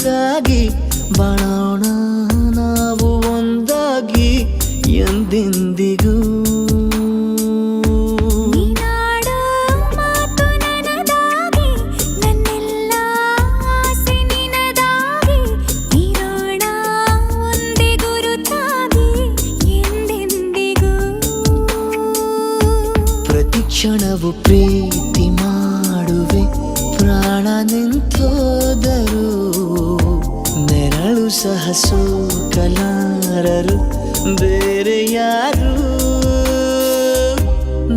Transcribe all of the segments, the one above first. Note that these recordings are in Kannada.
ಬದುಕಾಗಿ ಬಾಳೋಣ ನಾವು ಒಂದಾಗಿ ಎಂದೆಂದಿಗೂ. ಕ್ಷಣವು ಪ್ರೀತಿ ಮಾಡುವೆ ಪ್ರಾಣ ನಿಂತೋದರು, ನೆರಳು ಸಹ ಸೋಕಲಾರರು ಬೇರೆ ಯಾರು.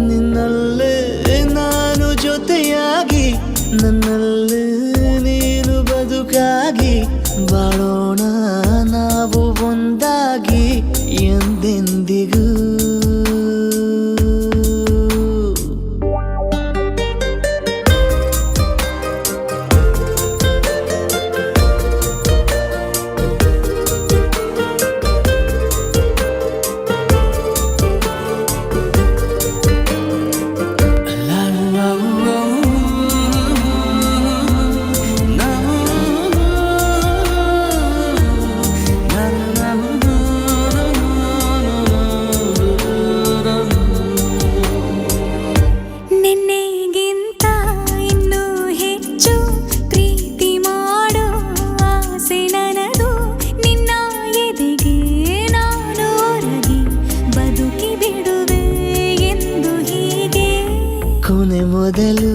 ನಿನ್ನಲ್ಲೇ ನಾನು ಜೊತೆಯಾಗಿ ನನ್ನಲ್ಲೇ ನೀನು ಬದುಕಾಗಿ ಬಾಳೋಣ ನಾವು ಒಂದಾಗಿ ಎಂದೆಂದಿಗೂ. ಕೊನೆ ಮೊದಲು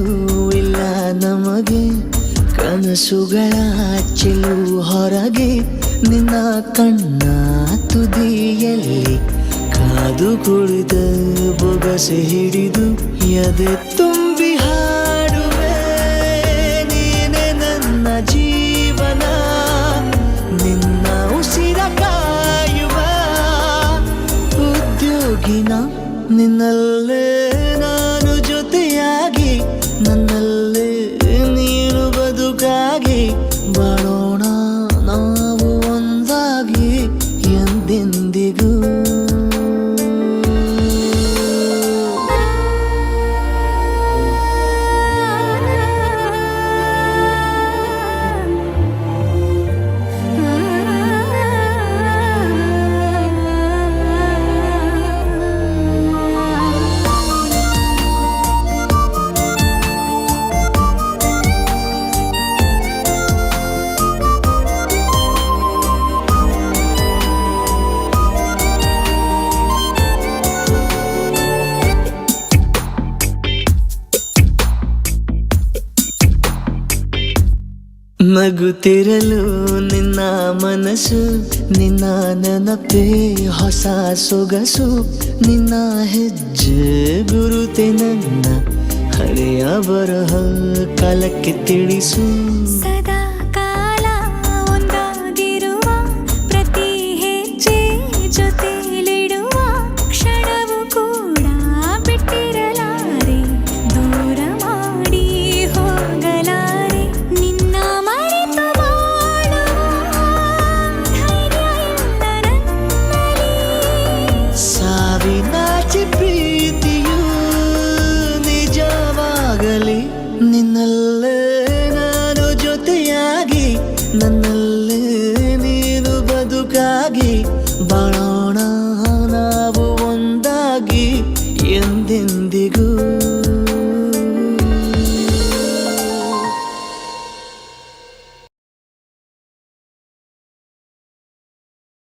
ಇಲ್ಲ ನಮಗೆ ಕನಸುಗಳ ಚೆಲು ಹೊರಗೆ, ನಿನ್ನ ಕಣ್ಣ ತುದಿಯಲ್ಲಿ ಕಾದು ಕುಳಿತ ಬೊಗಸೆ ಹಿಡಿದು ಎದೆ ತುಂಬಿ ಹಾಡುವೆ. ನೀನೆ ನನ್ನ ಜೀವನ, ನಿನ್ನ ಉಸಿರ ಕಾಯುವ ಉದ್ಯೋಗಿನ, ನಿನ್ನಲ್ಲೇ ನಾನು ಜೊತೆಯಾಗಿ ನನ್ನಲ್ಲೇ ನೀನು ಬದುಕಾಗಿ ಬಾಳೋಣ ನಾವು ಒಂದಾಗಿ ಎಂದೆಂದಿಗೂ. ನಗುತ್ತಿರಲು ನಿನ್ನ ಮನಸ್ಸು, ನಿನ್ನ ನೆನಪೇ ಹೊಸ ಸೊಗಸು, ನಿನ್ನ ಹೆಜ್ಜೆ ಗುರುತೆ ನನ್ನ ಹಳೆಯ ಬರಹ ಕಾಲಕ್ಕೆ ತಿಳಿಸು.